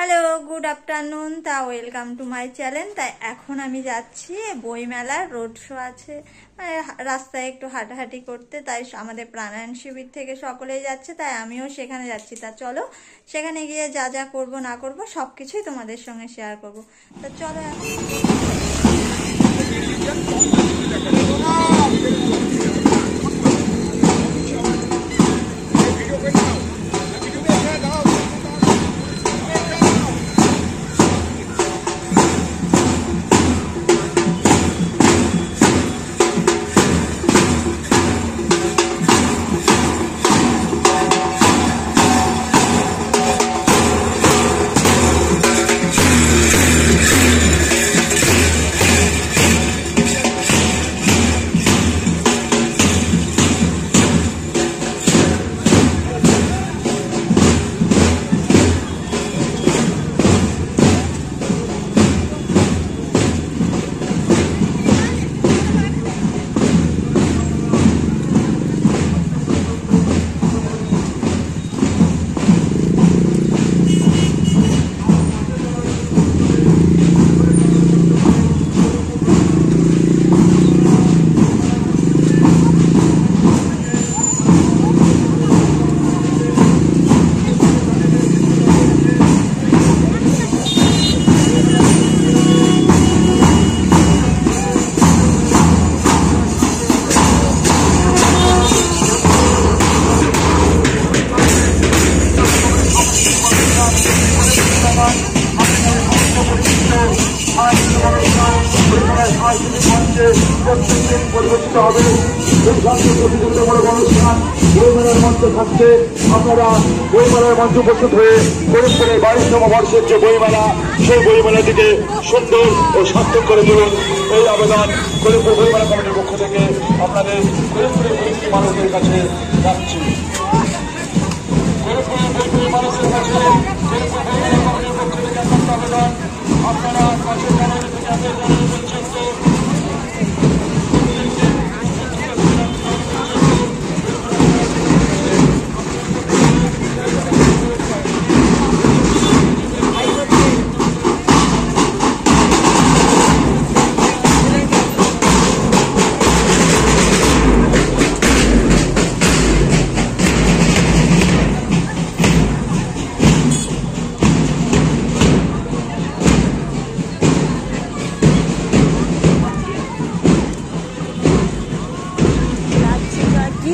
Hello, good afternoon. তা welcome to my channel. তাই এখন আমি যাচ্ছি বইমেলার রোড শো আছে, মানে রাস্তায় একটু হাঁটাহাঁটি করতে। তাই আমাদের প্রাণায়াম শিবির থেকে সকলেই যাচ্ছে, তাই আমিও সেখানে যাচ্ছি। তা চলো, সেখানে গিয়ে যা যা করব না করব সব কিছুই তোমাদের সঙ্গে শেয়ার করব। তা চলো এখন। আপনারা বইমেলার মঞ্চে উপস্থিত হয়ে ফরিদপুরের 22তম বর্ষের যে বইমেলা, সেই বইমেলাটিকে সুন্দর ও সার্থক করে তুলুন, এই আবেদন ফরিদপুর বইমেলা কমিটির পক্ষ থেকে আপনাদের ফরিদপুরের প্রতিটি মানুষের কাছে যাচ্ছি। ফরিদপুরের মানুষের কাছে ফরিদপুর বইমেলা কমিটির পক্ষ থেকে একান্ত আবেদন, আপনারা কাছের জানুয়ারি থেকে আগের জানুয়ারি পর্যন্ত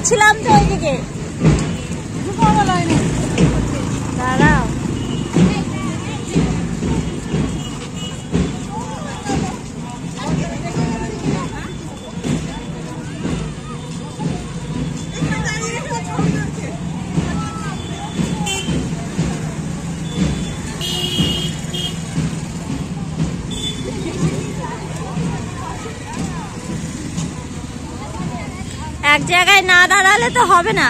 ছিলাম তো ওইদিকে। দাঁড়াও, এক জায়গায় না দাঁড়ালে তো হবে না।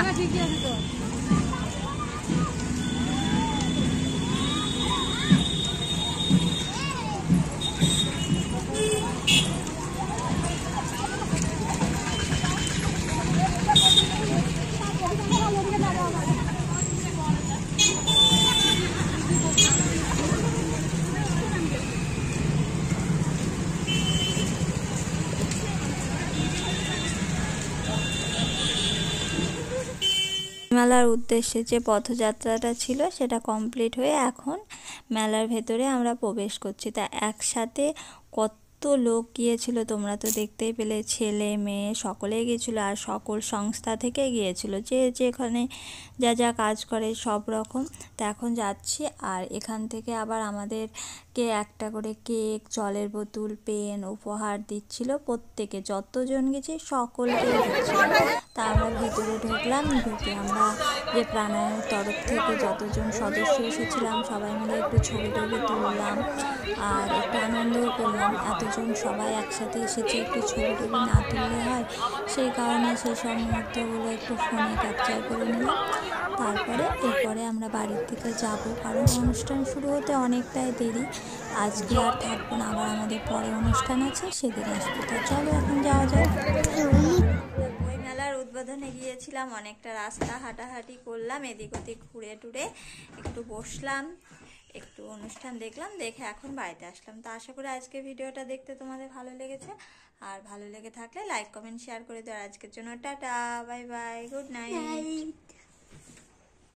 মেলার উদ্দেশ্যে যে পথযাত্রাটা ছিল সেটা কমপ্লিট হয়ে এখন মেলার ভেতরে আমরা প্রবেশ করছি। তা একসাথে কত লোক গিয়েছিল তোমরা তো দেখতেই পেলে, ছেলে মেয়ে সকলেই গিয়েছিল, আর সকল সংস্থা থেকে গিয়েছিল, যে যেখানে যা যা কাজ করে সব রকম। তা এখন যাচ্ছি, আর এখান থেকে আবার আমাদেরকে একটা করে কেক, জলের বোতল, পেন উপহার দিচ্ছিল প্রত্যেকে, যতজন গেছি সকলকে দিচ্ছিল। তা আমরা ভিতরে ঢুকলাম, ঢুকে আমরা যে প্রাণায়ামের তরফ থেকে যতজন সদস্য এসেছিলাম সবাই মিলে একটু ছবি টবি তুললাম আর একটু আনন্দও করলাম। এতজন সবাই একসাথে এসেছে, একটু ছবি টবি না তুললে হয়, সেই কারণে সেই সব মুহূর্তগুলো একটু ফোনে ক্যাপচার করে নিলাম। এরপরে আমরা বাড়ির থেকে যাব, কারণ অনুষ্ঠান শুরু হতে অনেকটাই দেরি। আজকে আর থাকবো না, আবার আমাদের পরে অনুষ্ঠান আছে, সেদিন আসবো। তো চলো এখন যাওয়া যায়। বইমেলার উদ্বোধনে গিয়েছিলাম, অনেকটা রাস্তা হাঁটাহাঁটি করলাম, এদিক ওদিক ঘুরে টুরে একটু বসলাম, একটু অনুষ্ঠান দেখলাম, দেখে এখন বাড়িতে আসলাম। তো আশা করি আজকে ভিডিওটা দেখতে তোমাদের ভালো লেগেছে, আর ভালো লেগে থাকলে লাইক কমেন্ট শেয়ার করে দাও। আজকের জন্য tata, bye bye, good night.